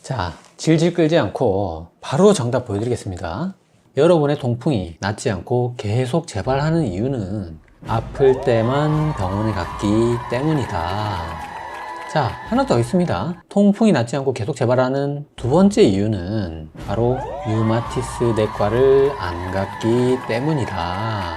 자, 질질 끌지 않고 바로 정답 보여드리겠습니다. 여러분의 통풍이 낫지 않고 계속 재발하는 이유는 아플 때만 병원에 갔기 때문이다. 자, 하나 더 있습니다. 통풍이 낫지 않고 계속 재발하는 두 번째 이유는 바로 류마티스 내과를 안 갔기 때문이다.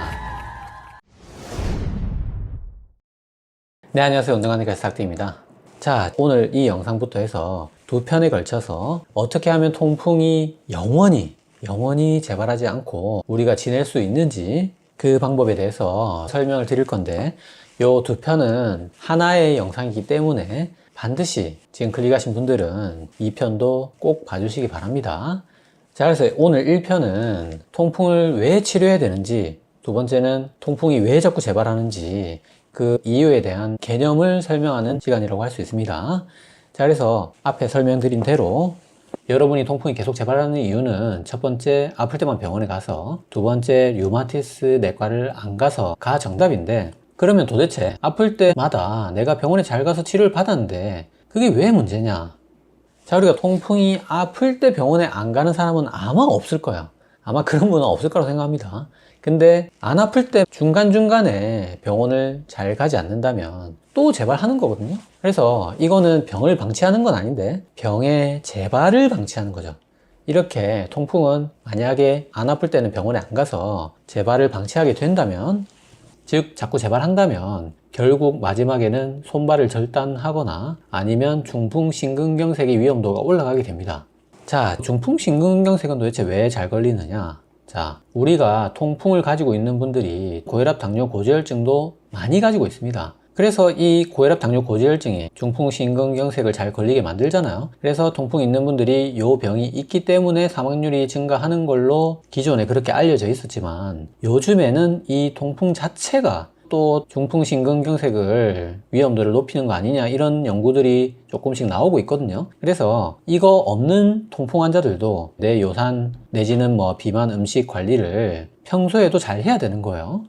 네, 안녕하세요. 운동하는 싹디입니다. 자, 오늘 이 영상부터 해서 두 편에 걸쳐서 어떻게 하면 통풍이 영원히 재발하지 않고 우리가 지낼 수 있는지 그 방법에 대해서 설명을 드릴 건데, 요 두 편은 하나의 영상이기 때문에 반드시 지금 클릭하신 분들은 이 편도 꼭 봐주시기 바랍니다. 자, 그래서 오늘 1편은 통풍을 왜 치료해야 되는지, 두 번째는 통풍이 왜 자꾸 재발하는지 그 이유에 대한 개념을 설명하는 시간이라고 할 수 있습니다. 자, 그래서 앞에 설명드린 대로 여러분이 통풍이 계속 재발하는 이유는 첫 번째, 아플 때만 병원에 가서, 두 번째, 류마티스 내과를 안 가서가 정답인데, 그러면 도대체 아플 때마다 내가 병원에 잘 가서 치료를 받았는데 그게 왜 문제냐? 자, 우리가 통풍이 아플 때 병원에 안 가는 사람은 아마 없을 거야. 아마 그런 분은 없을 거라고 생각합니다. 근데 안 아플 때 중간중간에 병원을 잘 가지 않는다면 또 재발하는 거거든요. 그래서 이거는 병을 방치하는 건 아닌데 병의 재발을 방치하는 거죠. 이렇게 통풍은 만약에 안 아플 때는 병원에 안 가서 재발을 방치하게 된다면, 즉 자꾸 재발한다면 결국 마지막에는 손발을 절단하거나 아니면 중풍심근경색의 위험도가 올라가게 됩니다. 자, 중풍심근경색은 도대체 왜 잘 걸리느냐? 자, 우리가 통풍을 가지고 있는 분들이 고혈압, 당뇨, 고지혈증도 많이 가지고 있습니다. 그래서 이 고혈압, 당뇨, 고지혈증이 중풍심근경색을 잘 걸리게 만들잖아요. 그래서 통풍 있는 분들이 이 병이 있기 때문에 사망률이 증가하는 걸로 기존에 그렇게 알려져 있었지만, 요즘에는 이 통풍 자체가 또 중풍심근경색을 위험도를 높이는 거 아니냐, 이런 연구들이 조금씩 나오고 있거든요. 그래서 이거 없는 통풍 환자들도 내 요산 내지는 비만 음식 관리를 평소에도 잘 해야 되는 거예요.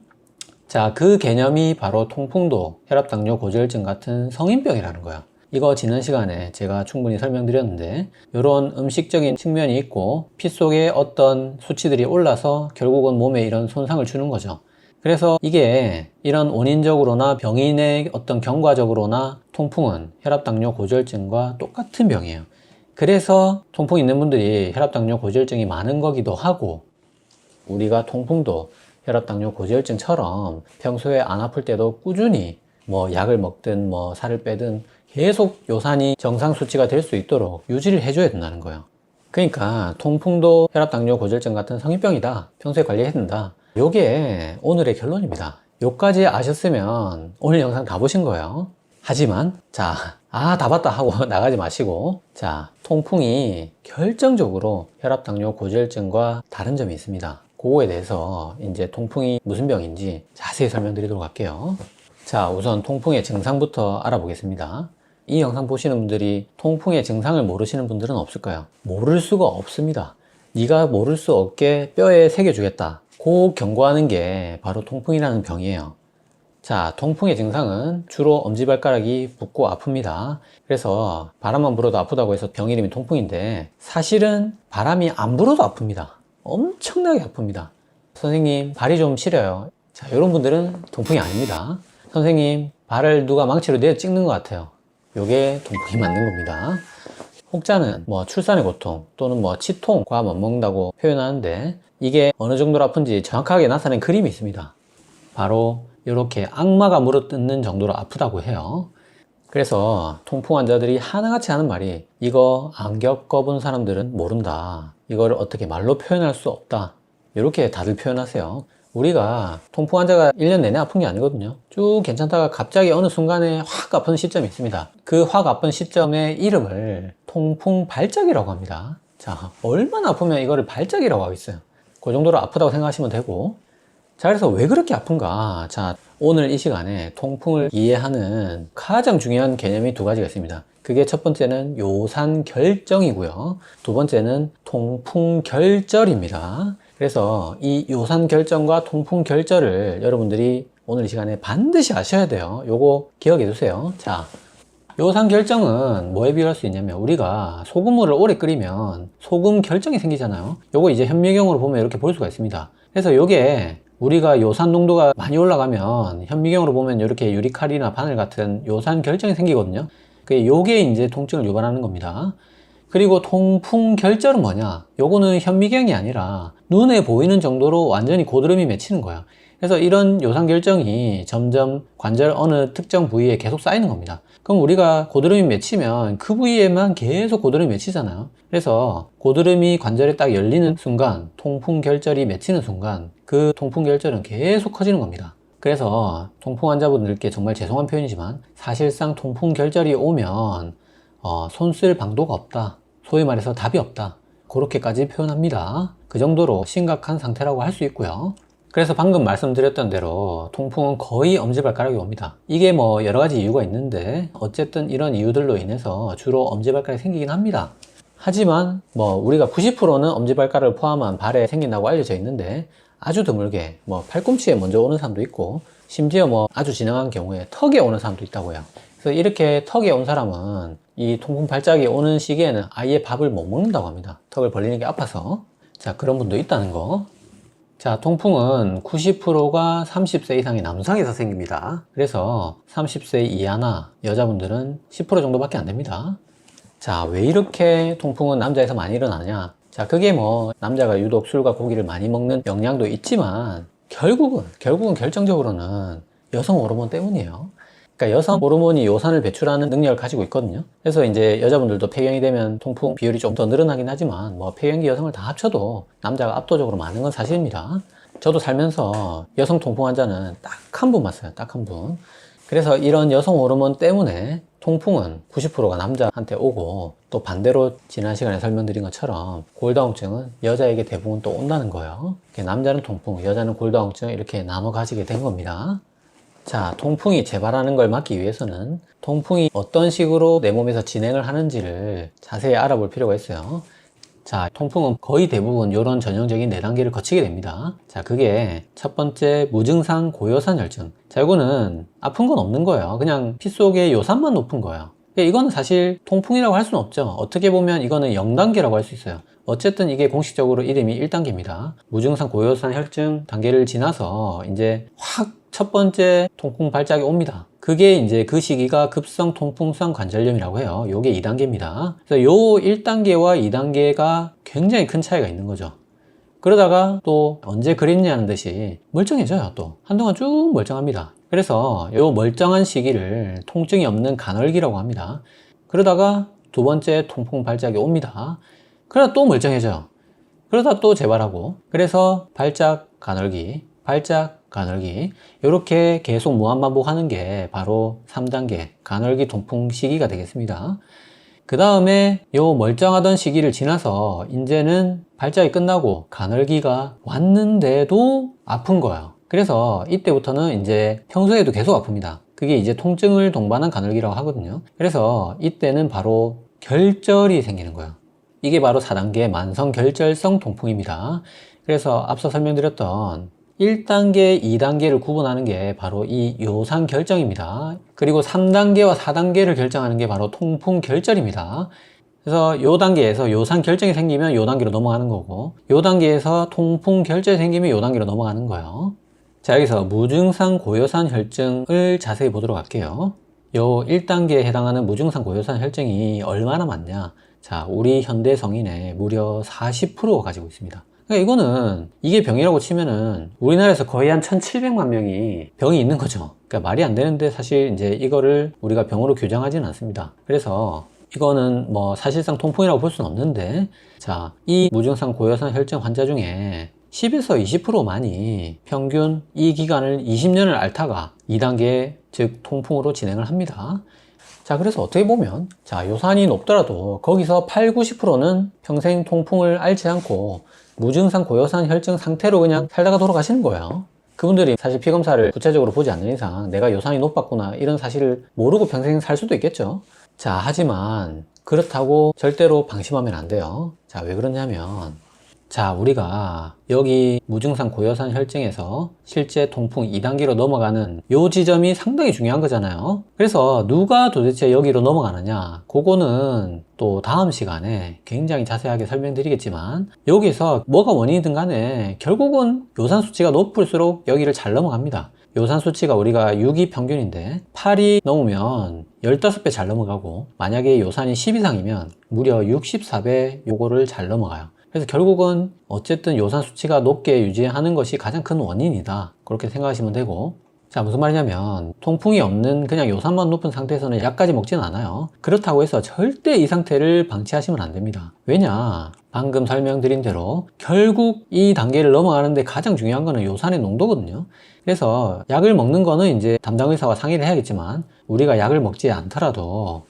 자, 그 개념이 바로 통풍도 혈압, 당뇨, 고지혈증 같은 성인병이라는 거야. 이거 지난 시간에 제가 충분히 설명드렸는데, 이런 음식적인 측면이 있고 피 속에 어떤 수치들이 올라서 결국은 몸에 이런 손상을 주는 거죠. 그래서 이게 이런 원인적으로나 병인의 어떤 경과적으로나 통풍은 혈압, 당뇨, 고지혈증과 똑같은 병이에요. 그래서 통풍 있는 분들이 혈압, 당뇨, 고지혈증이 많은 거기도 하고, 우리가 통풍도 혈압, 당뇨, 고지혈증처럼 평소에 안 아플 때도 꾸준히 약을 먹든 살을 빼든 계속 요산이 정상 수치가 될 수 있도록 유지를 해줘야 된다는 거예요. 그러니까 통풍도 혈압, 당뇨, 고지혈증 같은 성인병이다, 평소에 관리해야 된다, 요게 오늘의 결론입니다. 요까지 아셨으면 오늘 영상 다 보신 거예요. 하지만 자, 다 봤다 하고 나가지 마시고, 자, 통풍이 결정적으로 혈압, 당뇨, 고지혈증과 다른 점이 있습니다. 그거에 대해서 이제 통풍이 무슨 병인지 자세히 설명드리도록 할게요. 자, 우선 통풍의 증상부터 알아보겠습니다. 이 영상 보시는 분들이 통풍의 증상을 모르시는 분들은 없을 거예요. 모를 수가 없습니다. 네가 모를 수 없게 뼈에 새겨주겠다, 그 경고하는 게 바로 통풍이라는 병이에요. 자, 통풍의 증상은 주로 엄지발가락이 붓고 아픕니다. 그래서 바람만 불어도 아프다고 해서 병 이름이 통풍인데, 사실은 바람이 안 불어도 아픕니다. 엄청나게 아픕니다. 선생님, 발이 좀 시려요. 자, 이런 분들은 통풍이 아닙니다. 선생님, 발을 누가 망치로 내어 찍는 것 같아요. 요게 통풍이 맞는 겁니다. 혹자는 출산의 고통 또는 치통, 과 맞먹는다고 표현하는데, 이게 어느 정도로 아픈지 정확하게 나타낸 그림이 있습니다. 바로 이렇게 악마가 물어뜯는 정도로 아프다고 해요. 그래서 통풍 환자들이 하나같이 하는 말이, 이거 안 겪어본 사람들은 모른다, 이거를 어떻게 말로 표현할 수 없다, 이렇게 다들 표현하세요. 우리가 통풍 환자가 1년 내내 아픈 게 아니거든요. 쭉 괜찮다가 갑자기 어느 순간에 확 아픈 시점이 있습니다. 그 확 아픈 시점의 이름을 통풍 발작이라고 합니다. 자, 얼마나 아프면 이거를 발작이라고 하겠어요. 그 정도로 아프다고 생각하시면 되고, 자, 그래서 왜 그렇게 아픈가? 자, 오늘 이 시간에 통풍을 이해하는 가장 중요한 개념이 두 가지가 있습니다. 그게 첫 번째는 요산결정이고요, 두 번째는 통풍결절입니다. 그래서 이 요산결정과 통풍결절을 여러분들이 오늘 이 시간에 반드시 아셔야 돼요. 요거 기억해 두세요. 자, 요산 결정은 뭐에 비유할 수 있냐면, 우리가 소금물을 오래 끓이면 소금 결정이 생기잖아요. 요거 이제 현미경으로 보면 이렇게 볼 수가 있습니다. 그래서 요게 우리가 요산 농도가 많이 올라가면 현미경으로 보면 이렇게 유리칼이나 바늘 같은 요산 결정이 생기거든요. 요게 이제 통증을 유발하는 겁니다. 그리고 통풍 결절은 뭐냐? 요거는 현미경이 아니라 눈에 보이는 정도로 완전히 고드름이 맺히는 거야. 그래서 이런 요산 결정이 점점 관절 어느 특정 부위에 계속 쌓이는 겁니다. 그럼 우리가 고드름이 맺히면 그 부위에만 계속 고드름이 맺히잖아요. 그래서 고드름이 관절에 딱 열리는 순간, 통풍 결절이 맺히는 순간 그 통풍 결절은 계속 커지는 겁니다. 그래서 통풍 환자분들께 정말 죄송한 표현이지만, 사실상 통풍 결절이 오면 손 쓸 방도가 없다, 소위 말해서 답이 없다, 그렇게까지 표현합니다. 그 정도로 심각한 상태라고 할 수 있고요. 그래서 방금 말씀드렸던 대로 통풍은 거의 엄지발가락에 옵니다. 이게 뭐 여러 가지 이유가 있는데, 어쨌든 이런 이유들로 인해서 주로 엄지발가락이 생기긴 합니다. 하지만 뭐 우리가 90%는 엄지발가락을 포함한 발에 생긴다고 알려져 있는데, 아주 드물게 뭐 팔꿈치에 먼저 오는 사람도 있고, 심지어 뭐 아주 진행한 경우에 턱에 오는 사람도 있다고요. 그래서 이렇게 턱에 온 사람은 이 통풍 발작이 오는 시기에는 아예 밥을 못 먹는다고 합니다. 턱을 벌리는 게 아파서. 자, 그런 분도 있다는 거. 자, 통풍은 90%가 30세 이상의 남성에서 생깁니다. 그래서 30세 이하나 여자분들은 10% 정도밖에 안 됩니다. 자, 왜 이렇게 통풍은 남자에서 많이 일어나냐? 자, 그게 뭐 남자가 유독 술과 고기를 많이 먹는 영향도 있지만, 결국은 결정적으로는 여성 호르몬 때문이에요. 그러니까 여성 호르몬이 요산을 배출하는 능력을 가지고 있거든요. 그래서 이제 여자분들도 폐경이 되면 통풍 비율이 좀 더 늘어나긴 하지만, 뭐 폐경기 여성을 다 합쳐도 남자가 압도적으로 많은 건 사실입니다. 저도 살면서 여성 통풍 환자는 딱 한 분 봤어요. 딱 한 분. 그래서 이런 여성 호르몬 때문에 통풍은 90%가 남자한테 오고, 또 반대로 지난 시간에 설명드린 것처럼 골다공증은 여자에게 대부분 또 온다는 거예요. 남자는 통풍, 여자는 골다공증, 이렇게 나눠 가지게 된 겁니다. 자, 통풍이 재발하는 걸 막기 위해서는 통풍이 어떤 식으로 내 몸에서 진행을 하는지를 자세히 알아볼 필요가 있어요. 자, 통풍은 거의 대부분 이런 전형적인 4단계를 거치게 됩니다. 자, 그게 첫 번째, 무증상 고요산 혈증. 자, 이거는 아픈 건 없는 거예요. 그냥 피 속의 요산만 높은 거예요. 이거는 사실 통풍이라고 할 수는 없죠. 어떻게 보면 이거는 0단계라고 할 수 있어요. 어쨌든 이게 공식적으로 이름이 1단계입니다. 무증상 고요산 혈증 단계를 지나서 이제 확 첫 번째 통풍 발작이 옵니다. 그게 이제 그 시기가 급성 통풍성 관절염이라고 해요. 요게 2단계입니다. 그래서 요 1단계와 2단계가 굉장히 큰 차이가 있는 거죠. 그러다가 또 언제 그랬냐는 듯이 멀쩡해져요. 또 한동안 쭉 멀쩡합니다. 그래서 요 멀쩡한 시기를 통증이 없는 간헐기라고 합니다. 그러다가 두 번째 통풍 발작이 옵니다. 그러다 또 멀쩡해져요. 그러다 또 재발하고, 그래서 발작 간헐기, 발작 간헐기, 이렇게 계속 무한반복하는 게 바로 3단계 간헐기 통풍 시기가 되겠습니다. 그 다음에 요 멀쩡하던 시기를 지나서 이제는 발작이 끝나고 간헐기가 왔는데도 아픈 거예요. 그래서 이때부터는 이제 평소에도 계속 아픕니다. 그게 이제 통증을 동반한 간헐기라고 하거든요. 그래서 이때는 바로 결절이 생기는 거예요. 이게 바로 4단계 만성결절성 통풍입니다. 그래서 앞서 설명드렸던 1단계, 2단계를 구분하는 게 바로 이 요산 결정입니다. 그리고 3단계와 4단계를 결정하는 게 바로 통풍 결절입니다. 그래서 요 단계에서 요산 결정이 생기면 요 단계로 넘어가는 거고, 요 단계에서 통풍 결절이 생기면 요 단계로 넘어가는 거예요. 자, 여기서 무증상 고요산 혈증을 자세히 보도록 할게요. 요 1단계에 해당하는 무증상 고요산 혈증이 얼마나 많냐? 자, 우리 현대 성인의 무려 40%가 가지고 있습니다. 그러니까 이거는, 이게 병이라고 치면은 우리나라에서 거의 한 1700만 명이 병이 있는 거죠. 그러니까 말이 안 되는데, 사실 이제 이거를 우리가 병으로 규정하지는 않습니다. 그래서 이거는 뭐 사실상 통풍이라고 볼 수는 없는데, 자, 이 무증상 고요산 혈증 환자 중에 10에서 20%만이 평균 이 기간을 20년을 앓다가 2단계, 즉 통풍으로 진행을 합니다. 자, 그래서 어떻게 보면, 자, 요산이 높더라도 거기서 8, 90%는 평생 통풍을 앓지 않고 무증상 고요산 혈증 상태로 그냥 살다가 돌아가시는 거예요. 그분들이 사실 피검사를 구체적으로 보지 않는 이상 내가 요산이 높았구나, 이런 사실을 모르고 평생 살 수도 있겠죠. 자, 하지만 그렇다고 절대로 방심하면 안 돼요. 자, 왜 그러냐면, 자, 우리가 여기 무증상 고여산 혈증에서 실제 통풍 2단계로 넘어가는 요 지점이 상당히 중요한 거잖아요. 그래서 누가 도대체 여기로 넘어가느냐, 그거는 또 다음 시간에 굉장히 자세하게 설명드리겠지만, 여기서 뭐가 원인이든 간에 결국은 요산 수치가 높을수록 여기를 잘 넘어갑니다. 요산 수치가 우리가 6이 평균인데 8이 넘으면 15배 잘 넘어가고, 만약에 요산이 10 이상이면 무려 64배 요거를 잘 넘어가요. 그래서 결국은 어쨌든 요산 수치가 높게 유지하는 것이 가장 큰 원인이다, 그렇게 생각하시면 되고, 자, 무슨 말이냐면 통풍이 없는 그냥 요산만 높은 상태에서는 약까지 먹지는 않아요. 그렇다고 해서 절대 이 상태를 방치하시면 안 됩니다. 왜냐, 방금 설명드린 대로 결국 이 단계를 넘어가는데 가장 중요한 거는 요산의 농도거든요. 그래서 약을 먹는 거는 이제 담당 의사와 상의를 해야겠지만, 우리가 약을 먹지 않더라도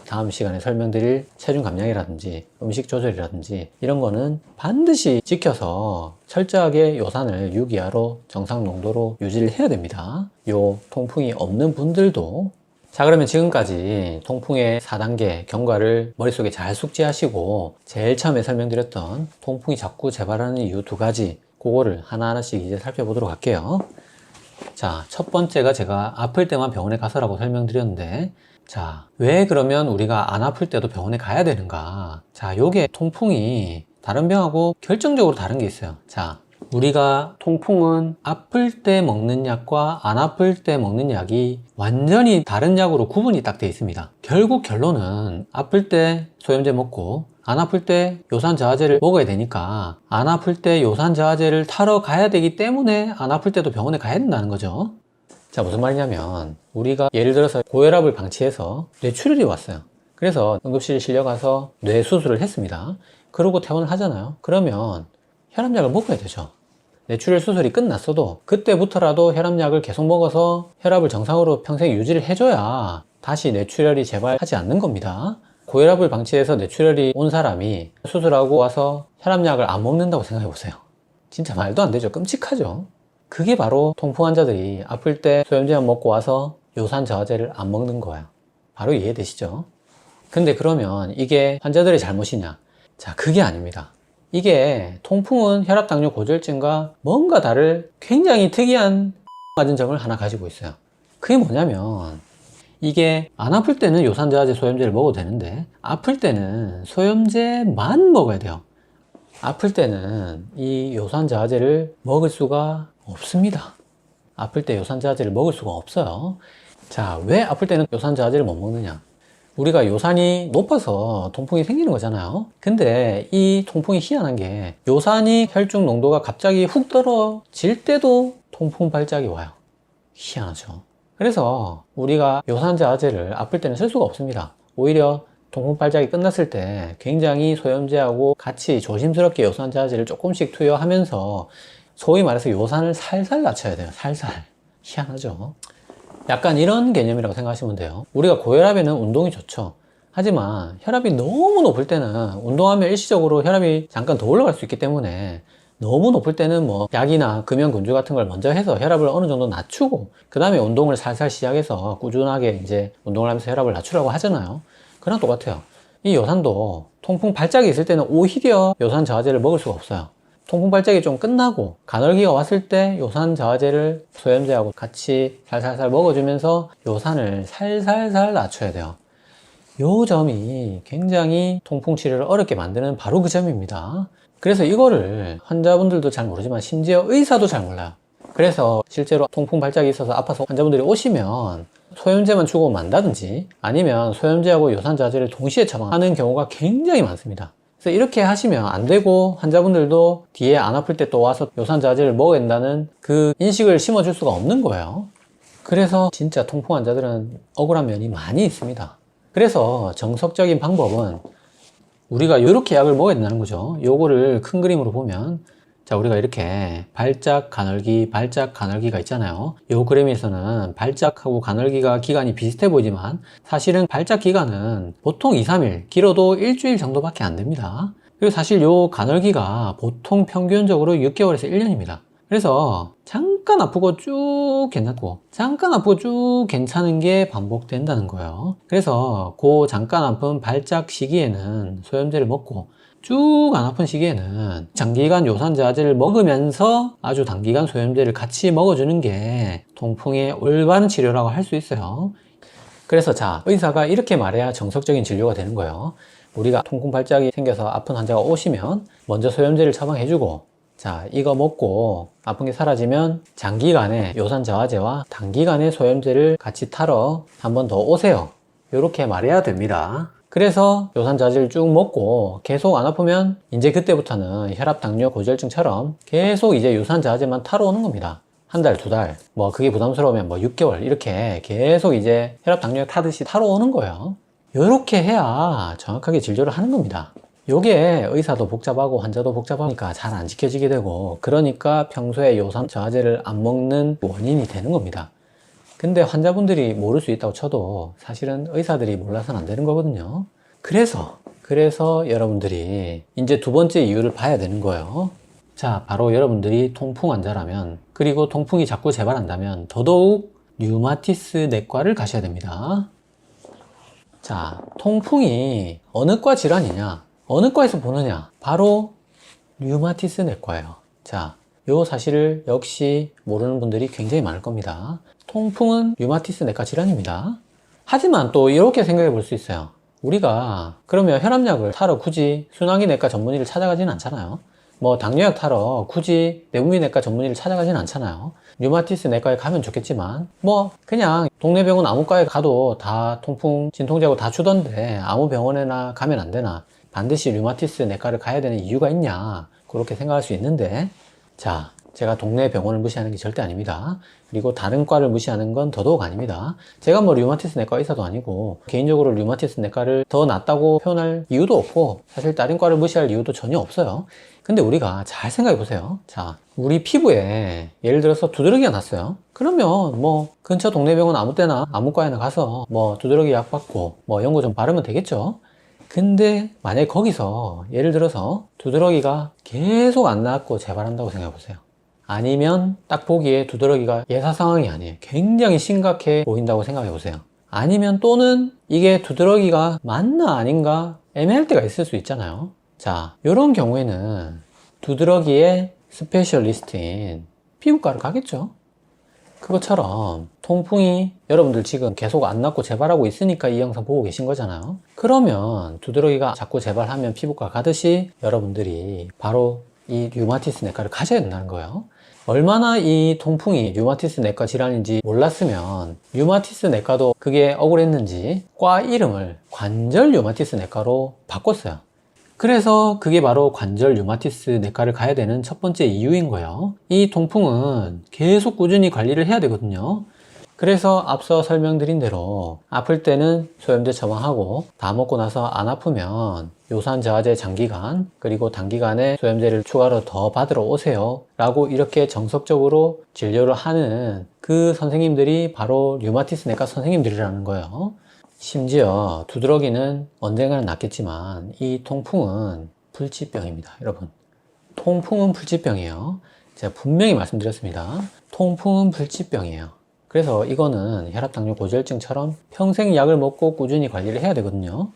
다음 시간에 설명드릴 체중 감량이라든지 음식 조절이라든지 이런 거는 반드시 지켜서 철저하게 요산을 6 이하로 정상 농도로 유지를 해야 됩니다. 요 통풍이 없는 분들도. 자, 그러면 지금까지 통풍의 4단계 경과를 머릿속에 잘 숙지하시고, 제일 처음에 설명드렸던 통풍이 자꾸 재발하는 이유 2가지, 그거를 하나하나씩 이제 살펴보도록 할게요. 자, 첫 번째가 제가 아플 때만 병원에 가서라고 설명드렸는데, 자, 왜 그러면 우리가 안 아플 때도 병원에 가야 되는가? 자, 요게 통풍이 다른 병하고 결정적으로 다른 게 있어요. 자, 우리가 통풍은 아플 때 먹는 약과 안 아플 때 먹는 약이 완전히 다른 약으로 구분이 딱 돼 있습니다. 결국 결론은 아플 때 소염제 먹고 안 아플 때 요산 저하제를 먹어야 되니까, 안 아플 때 요산 저하제를 타러 가야 되기 때문에 안 아플 때도 병원에 가야 된다는 거죠. 자, 무슨 말이냐면 우리가 예를 들어서 고혈압을 방치해서 뇌출혈이 왔어요. 그래서 응급실 실려가서 뇌 수술을 했습니다. 그러고 퇴원을 하잖아요. 그러면 혈압약을 먹어야 되죠. 뇌출혈 수술이 끝났어도 그때부터라도 혈압약을 계속 먹어서 혈압을 정상으로 평생 유지를 해줘야 다시 뇌출혈이 재발하지 않는 겁니다. 고혈압을 방치해서 뇌출혈이 온 사람이 수술하고 와서 혈압약을 안 먹는다고 생각해 보세요. 진짜 말도 안 되죠. 끔찍하죠. 그게 바로 통풍 환자들이 아플 때 소염제만 먹고 와서 요산 저하제를 안 먹는 거예요. 바로 이해되시죠? 근데 그러면 이게 환자들의 잘못이냐? 자, 그게 아닙니다. 이게 통풍은 혈압, 당뇨, 고지혈증과 뭔가 다를 굉장히 특이한 맞은 점을 하나 가지고 있어요. 그게 뭐냐면, 이게 안 아플 때는 요산 저하제 소염제를 먹어도 되는데 아플 때는 소염제만 먹어야 돼요. 아플 때는 이 요산 저하제를 먹을 수가 없습니다. 아플 때 요산 저하제를 먹을 수가 없어요. 자, 왜 아플 때는 요산 저하제를 못 먹느냐? 우리가 요산이 높아서 통풍이 생기는 거잖아요. 근데 이 통풍이 희한한 게, 요산이 혈중 농도가 갑자기 훅 떨어질 때도 통풍 발작이 와요. 희한하죠. 그래서 우리가 요산 저하제를 아플 때는 쓸 수가 없습니다. 오히려 통풍 발작이 끝났을 때 굉장히 소염제하고 같이 조심스럽게 요산 저하제를 조금씩 투여하면서 소위 말해서 요산을 살살 낮춰야 돼요. 살살. 희한하죠. 약간 이런 개념이라고 생각하시면 돼요. 우리가 고혈압에는 운동이 좋죠. 하지만 혈압이 너무 높을 때는 운동하면 일시적으로 혈압이 잠깐 더 올라갈 수 있기 때문에, 너무 높을 때는 뭐 약이나 금연군주 같은 걸 먼저 해서 혈압을 어느 정도 낮추고 그 다음에 운동을 살살 시작해서 꾸준하게 이제 운동을 하면서 혈압을 낮추라고 하잖아요. 그랑 똑같아요. 이 요산도 통풍 발작이 있을 때는 오히려 요산 저하제를 먹을 수가 없어요. 통풍 발작이 좀 끝나고 가늘기가 왔을 때 요산 저하제를 소염제하고 같이 살살살 먹어주면서 요산을 살살살 낮춰야 돼요. 요 점이 굉장히 통풍 치료를 어렵게 만드는 바로 그 점입니다. 그래서 이거를 환자분들도 잘 모르지만 심지어 의사도 잘 몰라요. 그래서 실제로 통풍 발작이 있어서 아파서 환자분들이 오시면 소염제만 주고 만다든지, 아니면 소염제하고 요산 저하제를 동시에 처방하는 경우가 굉장히 많습니다. 그래서 이렇게 하시면 안 되고, 환자분들도 뒤에 안 아플 때 또 와서 요산 저하제를 먹어야 된다는 그 인식을 심어줄 수가 없는 거예요. 그래서 진짜 통풍 환자들은 억울한 면이 많이 있습니다. 그래서 정석적인 방법은 우리가 이렇게 약을 먹어야 된다는 거죠. 요거를 큰 그림으로 보면, 자, 우리가 이렇게 발작, 가늘기, 발작, 가늘기가 있잖아요. 요 그림에서는 발작하고 가늘기가 기간이 비슷해 보이지만 사실은 발작 기간은 보통 2, 3일, 길어도 일주일 정도밖에 안 됩니다. 그리고 사실 요 가늘기가 보통 평균적으로 6개월에서 1년입니다. 그래서 잠깐 아프고 쭉 괜찮고 잠깐 아프고 쭉 괜찮은 게 반복된다는 거예요. 그래서 그 잠깐 아픈 발작 시기에는 소염제를 먹고 쭉 안 아픈 시기에는 장기간 요산자제를 먹으면서 아주 단기간 소염제를 같이 먹어주는 게 통풍의 올바른 치료라고 할 수 있어요. 그래서 자, 의사가 이렇게 말해야 정석적인 진료가 되는 거예요. 우리가 통풍 발작이 생겨서 아픈 환자가 오시면 먼저 소염제를 처방해주고, 자, 이거 먹고 아픈 게 사라지면 장기간의 요산자화제와 단기간의 소염제를 같이 타러 한 번 더 오세요. 이렇게 말해야 됩니다. 그래서 요산자제를 쭉 먹고 계속 안 아프면 이제 그때부터는 혈압, 당뇨, 고지혈증처럼 계속 이제 요산자제만 타러 오는 겁니다. 한 달, 두 달, 뭐 그게 부담스러우면 뭐 6개월 이렇게 계속 이제 혈압, 당뇨 타듯이 타러 오는 거예요. 이렇게 해야 정확하게 진료를 하는 겁니다. 요게 의사도 복잡하고 환자도 복잡하니까 잘 안 지켜지게 되고, 그러니까 평소에 요산저하제를 안 먹는 원인이 되는 겁니다. 근데 환자분들이 모를 수 있다고 쳐도 사실은 의사들이 몰라서는 안 되는 거거든요. 그래서 여러분들이 이제 두 번째 이유를 봐야 되는 거예요. 자, 바로 여러분들이 통풍 환자라면, 그리고 통풍이 자꾸 재발한다면 더더욱 류마티스 내과를 가셔야 됩니다. 자, 통풍이 어느 과 질환이냐, 어느 과에서 보느냐, 바로 류마티스 내과예요. 자, 요 사실을 역시 모르는 분들이 굉장히 많을 겁니다. 통풍은 류마티스 내과 질환입니다. 하지만 또 이렇게 생각해 볼 수 있어요. 우리가 그러면 혈압약을 타러 굳이 순환기 내과 전문의를 찾아가지는 않잖아요. 뭐 당뇨약 타러 굳이 내분비내과 전문의를 찾아가지는 않잖아요. 류마티스 내과에 가면 좋겠지만 뭐 그냥 동네 병원 아무 과에 가도 다 통풍 진통제하고 다 주던데 아무 병원에나 가면 안 되나, 반드시 류마티스 내과를 가야 되는 이유가 있냐, 그렇게 생각할 수 있는데, 자, 제가 동네 병원을 무시하는 게 절대 아닙니다. 그리고 다른 과를 무시하는 건 더더욱 아닙니다. 제가 뭐 류마티스 내과 의사도 아니고 개인적으로 류마티스 내과를 더 낫다고 표현할 이유도 없고 사실 다른 과를 무시할 이유도 전혀 없어요. 근데 우리가 잘 생각해 보세요. 자, 우리 피부에 예를 들어서 두드러기가 났어요. 그러면 뭐 근처 동네 병원 아무 때나 아무 과에나 가서 뭐 두드러기 약 받고 뭐 연고 좀 바르면 되겠죠. 근데 만약에 거기서 예를 들어서 두드러기가 계속 안 낫고 재발한다고 생각해 보세요. 아니면 딱 보기에 두드러기가 예사 상황이 아니에요. 굉장히 심각해 보인다고 생각해 보세요. 아니면 또는 이게 두드러기가 맞나 아닌가 애매할 때가 있을 수 있잖아요. 자, 이런 경우에는 두드러기의 스페셜리스트인 피부과를 가겠죠. 그것처럼 통풍이 여러분들 지금 계속 안 낫고 재발하고 있으니까 이 영상 보고 계신 거잖아요. 그러면 두드러기가 자꾸 재발하면 피부과 가듯이 여러분들이 바로 이 류마티스 내과를 가셔야 된다는 거예요. 얼마나 이 통풍이 류마티스 내과 질환인지 몰랐으면 류마티스 내과도 그게 억울했는지 과 이름을 관절 류마티스 내과로 바꿨어요. 그래서 그게 바로 관절 류마티스 내과를 가야 되는 첫 번째 이유인 거예요. 이 통풍은 계속 꾸준히 관리를 해야 되거든요. 그래서 앞서 설명드린 대로 아플 때는 소염제 처방하고 다 먹고 나서 안 아프면 요산저하제 장기간 그리고 단기간에 소염제를 추가로 더 받으러 오세요 라고 이렇게 정석적으로 진료를 하는 그 선생님들이 바로 류마티스 내과 선생님들이라는 거예요. 심지어 두드러기는 언젠가는 낫겠지만 이 통풍은 불치병입니다. 여러분, 통풍은 불치병이에요. 제가 분명히 말씀드렸습니다. 통풍은 불치병이에요. 그래서 이거는 혈압, 당뇨, 고지혈증처럼 평생 약을 먹고 꾸준히 관리를 해야 되거든요.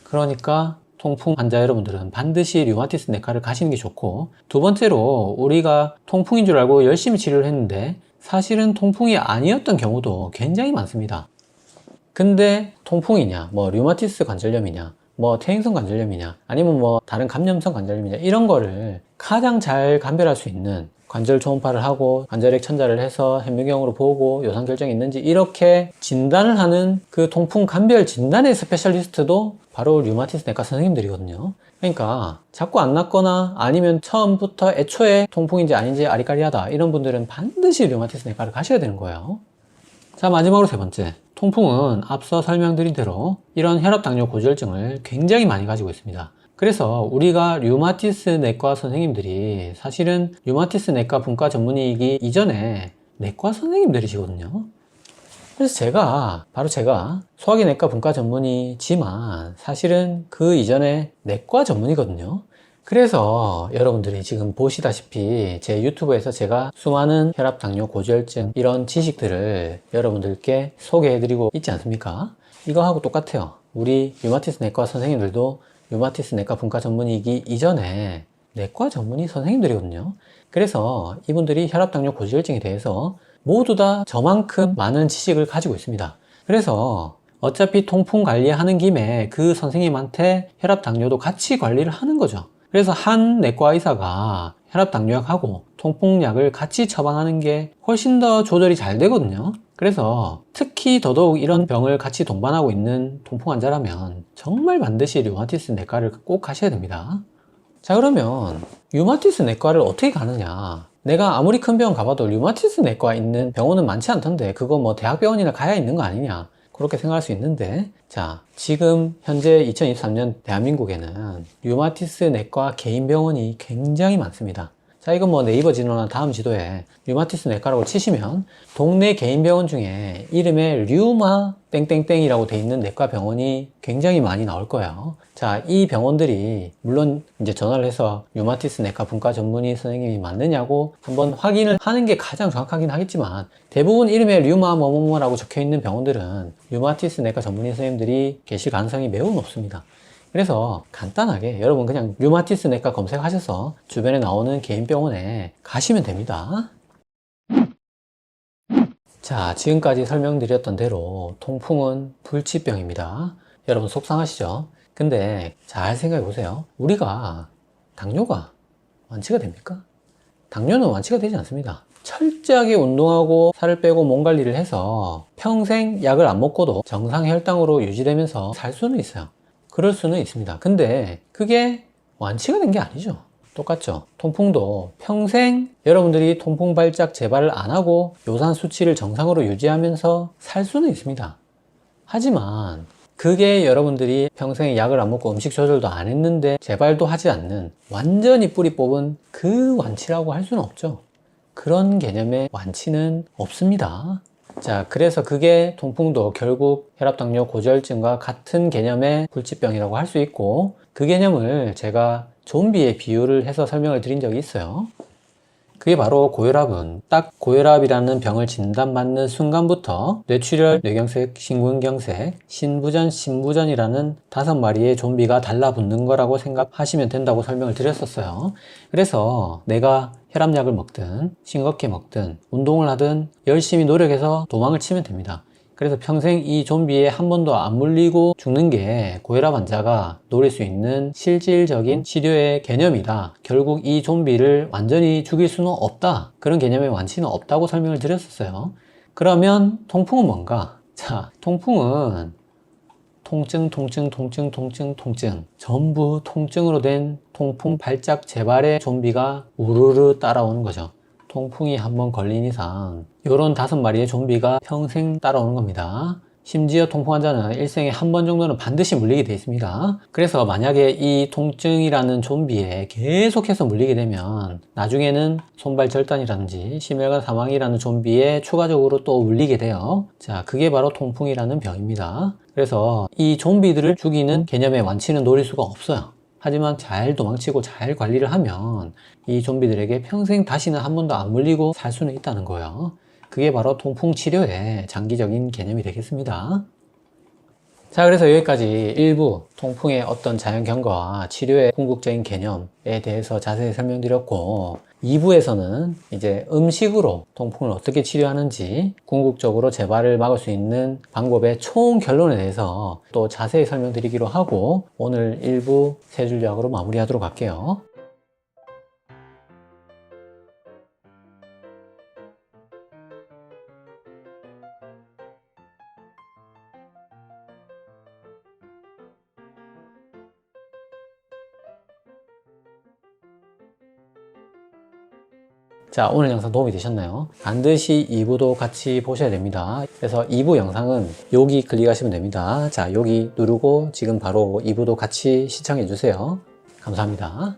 그러니까 통풍 환자 여러분들은 반드시 류마티스 내과를 가시는 게 좋고, 두 번째로 우리가 통풍인 줄 알고 열심히 치료를 했는데 사실은 통풍이 아니었던 경우도 굉장히 많습니다. 근데 통풍이냐, 뭐 류마티스 관절염이냐, 뭐 퇴행성 관절염이냐, 아니면 뭐 다른 감염성 관절염이냐, 이런 거를 가장 잘 감별할 수 있는 관절 초음파를 하고 관절액 천자를 해서 현미경으로 보고 요산 결정이 있는지 이렇게 진단을 하는 그 통풍 감별 진단의 스페셜리스트도 바로 류마티스 내과 선생님들이거든요. 그러니까 자꾸 안 낫거나 아니면 처음부터 애초에 통풍인지 아닌지 아리까리하다 이런 분들은 반드시 류마티스 내과를 가셔야 되는 거예요. 자, 마지막으로 세 번째, 통풍은 앞서 설명드린 대로 이런 혈압, 당뇨, 고지혈증을 굉장히 많이 가지고 있습니다. 그래서 우리가 류마티스 내과 선생님들이 사실은 류마티스 내과 분과 전문의이기 이전에 내과 선생님들이시거든요. 그래서 바로 제가 소화기 내과 분과 전문의지만 사실은 그 이전에 내과 전문의거든요. 그래서 여러분들이 지금 보시다시피 제 유튜브에서 제가 수많은 혈압, 당뇨, 고지혈증 이런 지식들을 여러분들께 소개해드리고 있지 않습니까? 이거하고 똑같아요. 우리 류마티스 내과 선생님들도 류마티스 내과 분과 전문의이기 이전에 내과 전문의 선생님들이거든요. 그래서 이분들이 혈압, 당뇨, 고지혈증에 대해서 모두 다 저만큼 많은 지식을 가지고 있습니다. 그래서 어차피 통풍 관리하는 김에 그 선생님한테 혈압, 당뇨도 같이 관리를 하는 거죠. 그래서 한 내과 의사가 혈압, 당뇨약하고 통풍약을 같이 처방하는 게 훨씬 더 조절이 잘 되거든요. 그래서 특히 더더욱 이런 병을 같이 동반하고 있는 통풍 환자라면 정말 반드시 류마티스 내과를 꼭 가셔야 됩니다. 자, 그러면 류마티스 내과를 어떻게 가느냐? 내가 아무리 큰 병원 가봐도 류마티스 내과 있는 병원은 많지 않던데 그거 뭐 대학병원이나 가야 있는 거 아니냐? 그렇게 생각할 수 있는데, 자, 지금 현재 2023년 대한민국에는 류마티스 내과 개인 병원이 굉장히 많습니다. 자, 이건 뭐 네이버 지도나 다음 지도에 류마티스 내과라고 치시면 동네 개인 병원 중에 이름에 류마 땡땡땡이라고 돼 있는 내과 병원이 굉장히 많이 나올 거예요. 자, 이 병원들이 물론 이제 전화를 해서 류마티스 내과 분과 전문의 선생님이 맞느냐고 한번 확인을 하는 게 가장 정확하긴 하겠지만 대부분 이름에 류마 뭐뭐뭐라고 적혀 있는 병원들은 류마티스 내과 전문의 선생님들이 계실 가능성이 매우 높습니다. 그래서 간단하게 여러분 그냥 류마티스 내과 검색하셔서 주변에 나오는 개인 병원에 가시면 됩니다. 자, 지금까지 설명드렸던 대로 통풍은 불치병입니다. 여러분 속상하시죠? 근데 잘 생각해 보세요. 우리가 당뇨가 완치가 됩니까? 당뇨는 완치가 되지 않습니다. 철저하게 운동하고 살을 빼고 몸 관리를 해서 평생 약을 안 먹고도 정상 혈당으로 유지되면서 살 수는 있어요. 그럴 수는 있습니다. 근데 그게 완치가 된 게 아니죠. 똑같죠. 통풍도 평생 여러분들이 통풍 발작 재발을 안 하고 요산 수치를 정상으로 유지하면서 살 수는 있습니다. 하지만 그게 여러분들이 평생 약을 안 먹고 음식 조절도 안 했는데 재발도 하지 않는 완전히 뿌리 뽑은 그 완치라고 할 수는 없죠. 그런 개념의 완치는 없습니다. 자, 그래서 그게 통풍도 결국 혈압당뇨 고지혈증과 같은 개념의 불치병이라고 할 수 있고, 그 개념을 제가 좀비에 비유를 해서 설명을 드린 적이 있어요. 그게 바로 고혈압은 딱 고혈압이라는 병을 진단받는 순간부터 뇌출혈, 뇌경색, 심근경색, 신부전, 심부전이라는 5마리의 좀비가 달라붙는 거라고 생각하시면 된다고 설명을 드렸었어요. 그래서 내가 혈압약을 먹든 싱겁게 먹든 운동을 하든 열심히 노력해서 도망을 치면 됩니다. 그래서 평생 이 좀비에 한 번도 안 물리고 죽는 게 고혈압 환자가 노릴 수 있는 실질적인 치료의 개념이다. 결국 이 좀비를 완전히 죽일 수는 없다. 그런 개념의 완치는 없다고 설명을 드렸었어요. 그러면 통풍은 뭔가? 자, 통풍은 통증, 전부 통증으로 된 통풍 발작 재발의 좀비가 우르르 따라오는 거죠. 통풍이 한번 걸린 이상 이런 5마리의 좀비가 평생 따라오는 겁니다. 심지어 통풍 환자는 일생에 한 번 정도는 반드시 물리게 되어 있습니다. 그래서 만약에 이 통증이라는 좀비에 계속해서 물리게 되면 나중에는 손발 절단이라든지 심혈관 사망이라는 좀비에 추가적으로 또 물리게 돼요. 자, 그게 바로 통풍이라는 병입니다. 그래서 이 좀비들을 죽이는 개념의 완치는 노릴 수가 없어요. 하지만 잘 도망치고 잘 관리를 하면 이 좀비들에게 평생 다시는 한 번도 안 물리고 살 수는 있다는 거예요. 그게 바로 통풍 치료의 장기적인 개념이 되겠습니다. 자, 그래서 여기까지 일부 통풍의 어떤 자연 경과와 치료의 궁극적인 개념에 대해서 자세히 설명드렸고, 2부에서는 이제 음식으로 통풍을 어떻게 치료하는지 궁극적으로 재발을 막을 수 있는 방법의 총 결론에 대해서 또 자세히 설명드리기로 하고, 오늘 1부 3줄 요약으로 마무리하도록 할게요. 자, 오늘 영상 도움이 되셨나요? 반드시 2부도 같이 보셔야 됩니다. 그래서 2부 영상은 여기 클릭하시면 됩니다. 자, 여기 누르고 지금 바로 2부도 같이 시청해 주세요. 감사합니다.